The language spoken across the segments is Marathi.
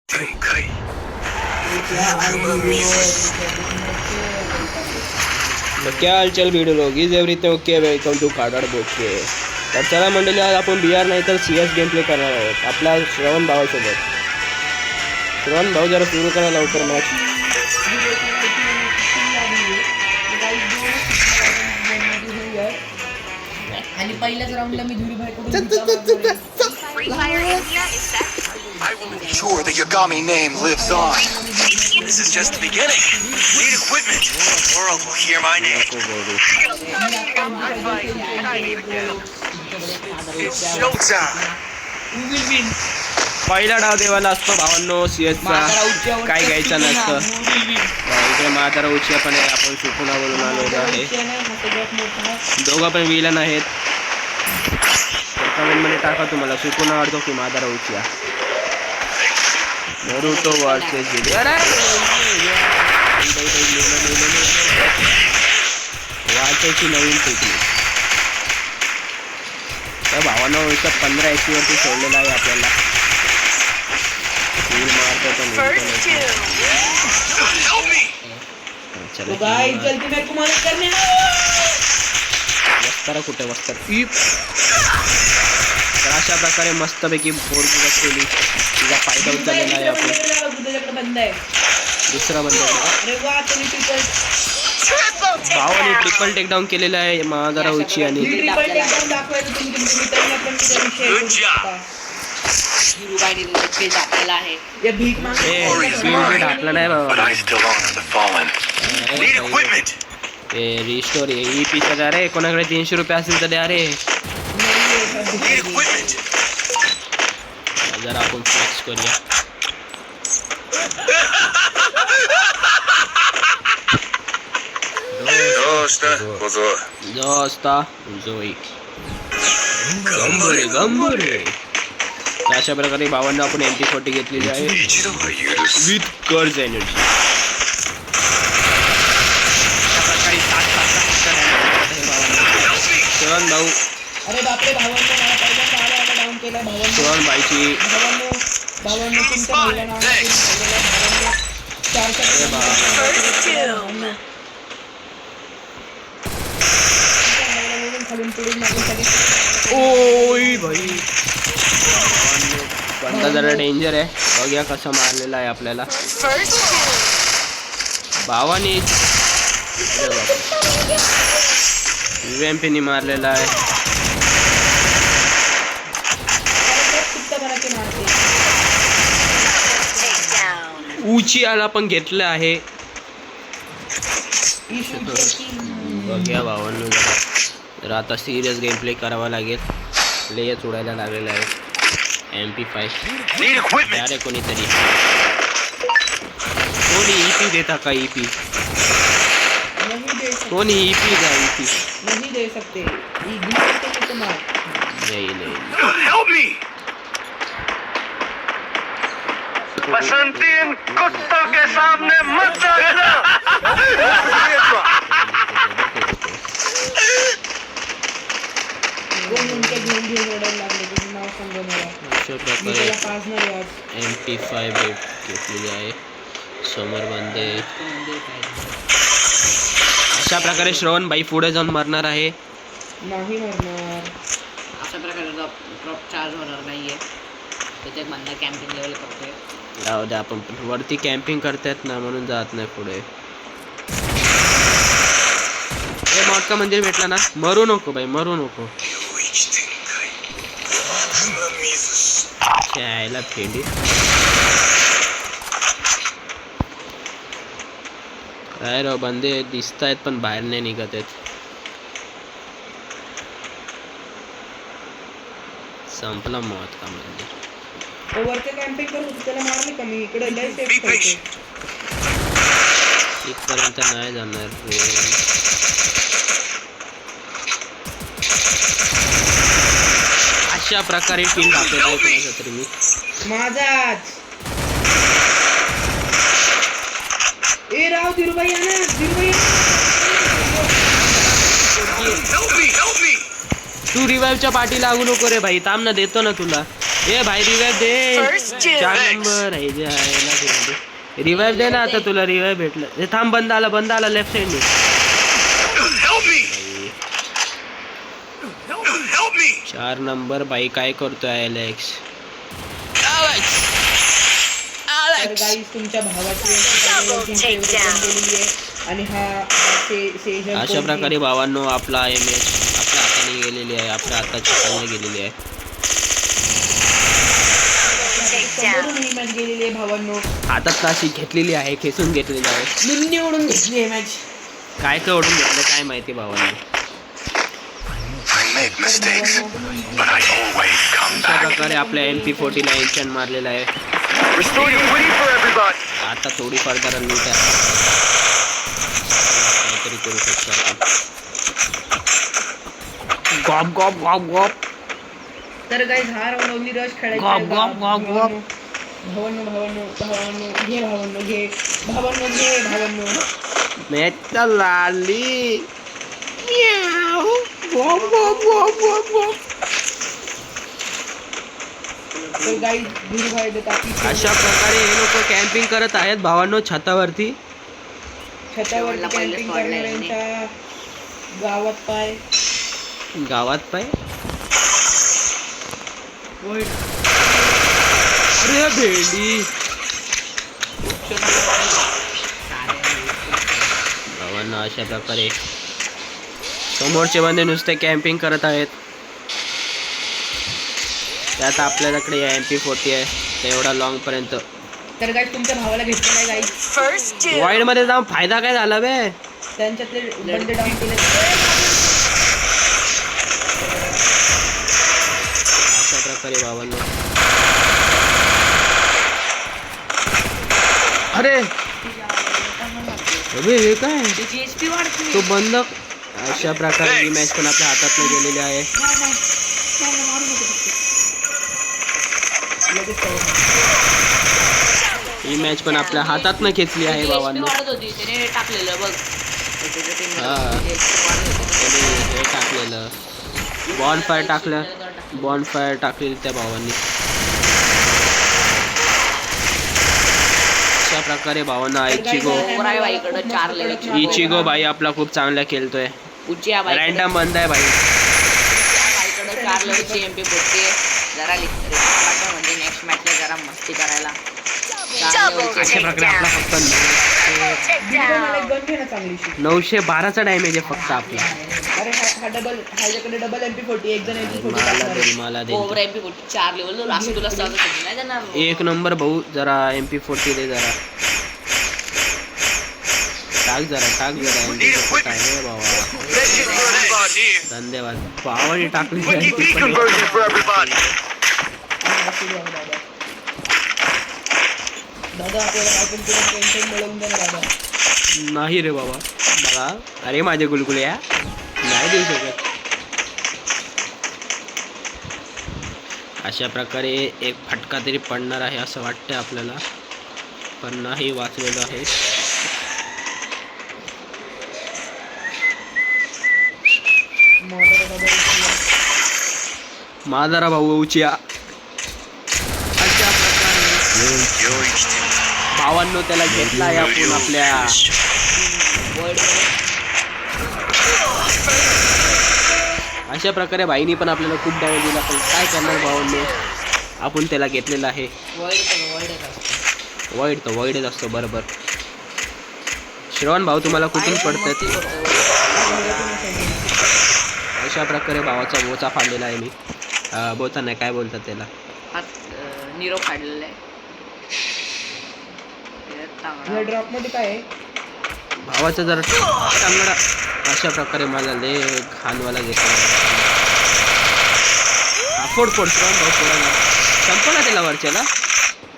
तो क्या हालचाल वीडियो लोग is everything okay welcome to काडाड बोके. तर चला मंडळी, आज आपण बिआर नाही तर CS गेम प्ले करणार आहोत आपल्या श्रवण भावासोबत. श्रवण भाऊ जरा सुरू करा लवकर मॅच. आणि पहिल्याच राऊंडला मी I will ensure the Yagami name lives on. This is just the beginning. Need equipment. The world will hear my name. It's showtime. पहिला डाव देवाला असतो भावांनो CSचा. काय घ्यायचं नसतं. इकडे म्हातारा उचिया पण आहे. आपण सुकुनावरून आलेलो आहे. दोघं पण विलन आहेत. कमेंटमध्ये टाका तुम्हाला सुकुना आवडतो की म्हातारा उचिया. नरूटो वर्सेस वाचायची नवीन पिढी. त्या भावानं 15 HP वरती सोडलेला आहे आपल्याला. वस्तारा कुठे वस्तर. तर अशा प्रकारे मस्तपैकी बोर्ड केली. तिचा फायदा उचललेला आहे आपण. दुसरा बंद भावाने ट्रिपल टेकडाऊन केलेला आहे महादारा उची आणि ढाकला नाही रिस्टोर EPचा द्या रे. कोणाकडे 300 रुपये असतील तर द्या रे. जरा आपण फ्लेक्स करूया. अशा प्रकारे भावांना आपण MP40 घेतलेली आहे विथ कर्ज एनर्जी. श्रवण भाऊ श्रवण भाईची ओय भाई बंदा जरा डेंजर आहे. बघूया कसं मारलेला आहे आपल्याला भावानी. UMPनी मारलेला आहे. उचियाला पण घेतलं आहे. बघूया भावांनो जरा आता सिरियस गेम प्ले करावा लागेल. प्लेयर्स उडायला लागलेला आहे. MP5 अरे कोणीतरी कोणी EP देता का EP कोणी EP का EP नहीं दे सकते. नहीं बसंती इन कुत्तों के सामने मत जाना. MP5 घेतलेली आहे. समोर बंदे. अशा प्रकारे श्रवण भाई पुढे जाऊन मरणार आहे. नाही मरणार. अशा प्रकारे ड्रॉप चार्ज होणार नाहीये. तिथे बंदा कॅम्पिंग लेवल करतोय. जाऊ द्या, आपण वरती कॅम्पिंग करतायत ना म्हणून जात नाही पुढे. मॉडका मंदिर भेटला ना. मरू नको भाई, मरू नको. यायला फेंडी काय राव. बंदे दिसत आहेत पण बाहेर नाही निघत आहेत. संपला मौत का मंदिर. वरती कॅम्पिंग करत होते त्याला मारले का मी. इकडे लय सेफ करते. इथपर्यंत नाही जाणार रे. अशा प्रकारे टीम टाकलेला आहे कोणाचा तरी मी. माझाच ए राव धीरूभाई या ना. धीरूभाई तू रिवाइवच्या पाठी लागू नको रे भाई. थांब ना, देतो ना तुला. ए भाई रिवाइव दे. First dibs. 4 नंबर रिवाइव दे ना आता तुला रिवाइव भेटलं. हे थांब बंद आला left साइडने. Help me! Help me! 4 number बाई काय करतोय अलेक्स. तर गाईज तुमच्या भावाची गेलेली आहे आणि अशा प्रकारे भावांनो आपला मॅच आपल्या हाताने गेलेली आहे. आपल्या हाताच्या हाताने गेलेली आहे. ही मॅच गेलेली आहे भावांनो. हातात अशी घेतलेली आहे, खेचून घेतलेली आहे. निम्नी ओढून घेतली आहे मॅच. काय ओढून घेतलं काय माहिती भावांनो. I make mistakes, but I always come अशा back. प्रकारे आपल्या MP40 इन्चन मारलेला आहे. Restore your footing for everybody. आता थोडीफार जरा लूट आहे. काहीतरी करू शकतो आपण. गॉप तर गाईज हा राऊंड ओनली रश खेळायचा गॉप, आहे. गॉप, गॉप, गॉप. भावांनो मॅच चालली. तर गाईज धीर भाई देतात अशा प्रकारे हे लोक कॅम्पिंग करत आहेत भावांनो छतावरती. छतावरती कॅम्पिंग करणाऱ्यांच्या गावात पाय अरे भेंडी भावांनो अशा प्रकारे समोरचे बंदे नुसते कॅम्पिंग करत आहेत. त्यात आपल्याकडे MP40 आहे ते एवढा लॉंग पर्यंत. तर गाईज तुमच्या भावाला घेतलं नाही गाईज. First dibs. वाईड मध्ये जाऊन फायदा काय झाला बे. त्यांच्यातले बंदे डाऊन केले. अशा प्रकारे भावांनो अरे अबे हे काय GSP वाढते. तो बंद. अशा प्रकारे ही मॅच पण आपल्या हातात गेलेली आहे. ही मॅच पण आपल्या हातात खेचली आहे भावांनो. टाकलेलं बघ. हा हे टाकलेलं बॉनफायर टाकलेली त्या भावांनी. अशा प्रकारे भावांना इचिगो भाई आपला खूप चांगला खेळतोय. रॅन्डम बंद आहे भाई. 4 लेवलची MP40 जरा म्हणजे नेक्स्ट मॅचला जरा मस्ती करायला. अशा प्रकारे आपला फक्त 912चा डॅमेज आहे फक्त आपला. अरे हा डबल ह्याच्याकडे डबल MP40 एक जण मला दे. 4 लेवल असं तुला सहज नाही देणार. एक नंबर भाऊ जरा MP40 दे जरा. टाक जरा MP40 काय रे बाबा. धन्यवाद भावाने टाकली. Quick EP conversion for everybody. दादा आपल्याला काय पण टेन्शन मिळवून द्या दादा. नाही रे बाबा बघा. अरे माझे गुलगुल्या नाही देऊ शकत. अशा प्रकारे एक फटका तरी पडणार आहे असं वाटतं आपल्याला, पण नाही वाचलेलो आहे. माधरा भाऊ उचिया. अशा प्रकारे भावांनो त्याला घेतला आहे आपण आपल्या. अशा प्रकारे भाईनी पण आपल्याला खूप डॅमेज दिला, पण काय करणार भावांनो, आपण त्याला घेतलेला आहे. वाईड असतो बरोबर. श्रवण भाऊ तुम्हाला कुठून पडतात. अशा प्रकारे भावाचा बोचा फाडलेला आहे मी. बोचा नाही काय बोलतात त्याला, निरो फाडलेला आहे. ड्रॉप मध्ये काय आहे भावाचा जरा चांगला. अशा प्रकारे मला लय खानवाला घेतला. फोड श्रवण भाऊ फोडायला संपला त्याला वरच्याला.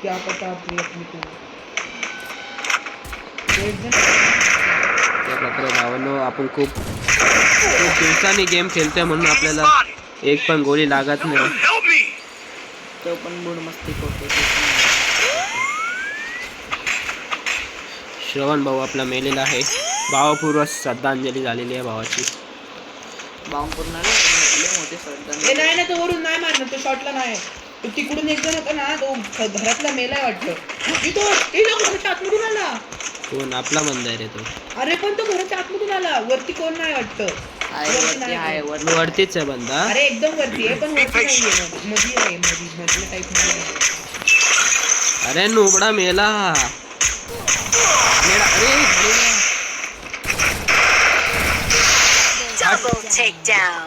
क्या पता त्या प्रकारे भावांनो आपण खूप दिवसांनी गेम खेळतोय म्हणून आपल्याला एक पण गोळी लागत नाही. तो पण बुड मस्ती करतो. श्रवण भाऊ आपला मेलेला आहे. भावपूर्व श्रद्धांजली झालेली आहे भावाची. नाही ना, तो वरून नाही मारणार, तो शॉटला नाही. तो तिकडून एक जण होता ना, तो घरातला मेलाय वाटतं. इथं घराच्या आतमधून आला. कोण आपला बंदा आहे रे तो. अरे पण तो घराच्या आतमधून आला. वरती कोण नाही वाटतं. वरतीच आहे बंदा. अरे एकदम वरती आहे पण वरती नाहीये. मध्ये आहे, मधल्या टाईप मध्ये. अरे नुबडा मेला.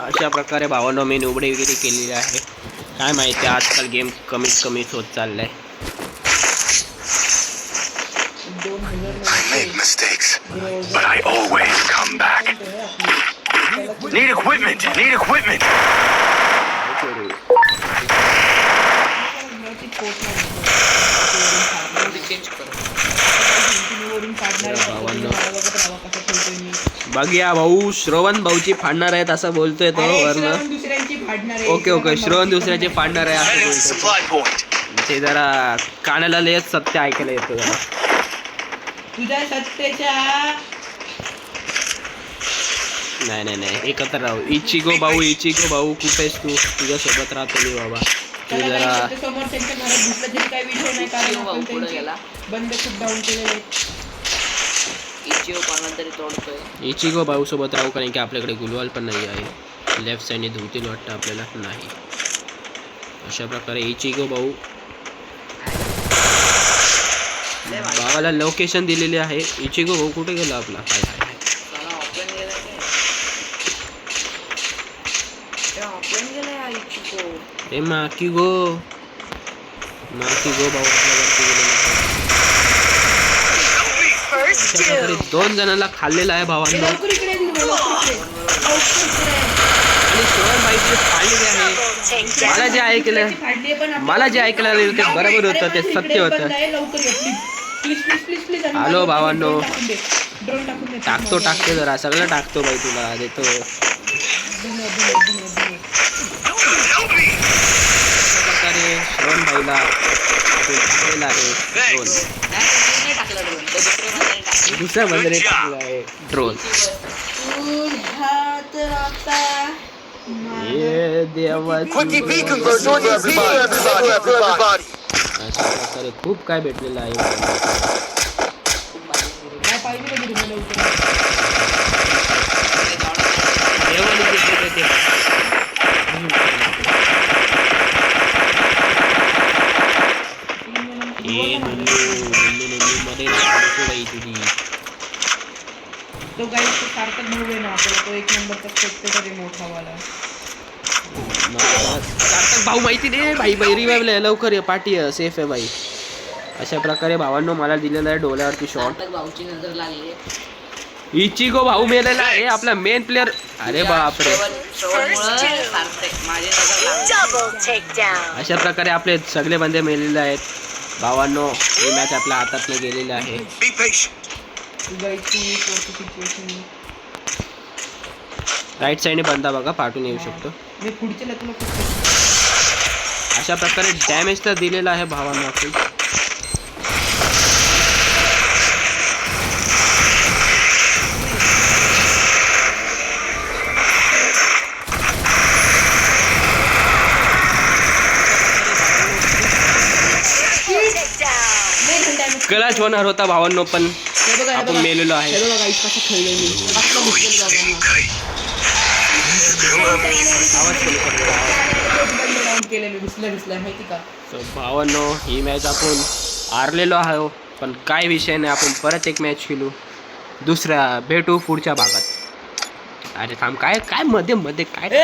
अशा प्रकारे भावांनो मी नुबडेगिरी केलेली आहे. काय माहिती आजकाल गेम कमीत कमीच होत चाललाय. I make mistakes, but I always come back. Need equipment! Need equipment! बघूया भाऊ श्रवण भाऊची फाडणार आहेत असं बोलतोय तो वरनं. ओके श्रवण दुसऱ्याची फाडणार आहे असं Heading to बोलतोय. supply point. ते जरा कानाला लयच सत्य ऐकायला येतं जरा. तुझ्या सत्तेच्या नाही एकत्र राहू. इचिगो भाऊ कुठेस तू? तुझ्या सोबत राहतो मी बाबा. तू जरा समोर त्यांच्या घरात घुसलं तरी काही विषय नाही कारण आपण त्यांचे बंद खूप डाऊन केलेले. इचिगो भाऊ सोबत राहू कारण की आपल्याकडे गुलवाल पण नाही आहे. लेफ्ट साईडने धुतील वाटतं आपल्याला नाही. अशा प्रकारे इचिगो भाऊ भावाला लोकेशन दिलेली आहे. इचिगो भाऊ कुठे गेला आपला? काय ए माकी गो भाऊ आपल्यावरती गेलेला आहे. दोन जणांना खाल्लेला आहे भावांना. आणि शिवनबाईची फाडलेली आहे. मला जे ऐकलं आलेलं ते बरोबर होतं, ते सत्य होतं. हॅलो भावांनो, टाकतो जरा सगळं टाकतो बाई तुला देतो. प्रकारे श्रवण भाईला टाकलेला आहे ड्रोन. दुसऱ्या बंदरे टाकलेला आहे ड्रोन. ये देवाची. अशा प्रकारे खूप काय भेटलेलं आहे. तो गाईड सार्थक भाऊ आहे ना आपल्याला, तो एक नंबरचा स्पेक्टेटर आहे मोठा वाला. सार्थक भाऊ माहिती दे भाई. रिवाइव्ह लवकर ये, पार्टी सेफ आहे भाई. अशा प्रकारे भावांनो मला दिलेला आहे डोल्यावरती शॉट. इचिगो भाऊ मेलेला आहे आपला मेन प्लेअर. अरे बापरे. अशा प्रकारे आपले सगळे बंदे मेलेले आहेत भावांनो. ही मॅच आपल्या हातातनं गेलेली आहे. राईट साईडने बंदा बघा पाठवून येऊ शकतो. अशा प्रकारे डॅमेज तर दिलेला आहे भावांनो आपण. क्लच होणार होता भावांनो पण आपण मेलेलो आहे. भावांनो ही मॅच आपण हारलेलो आहो पण काय विषय नाही. आपण परत एक मॅच खेळू दुसऱ्या. भेटू पुढच्या भागात. अरे थांब काय मध्ये काय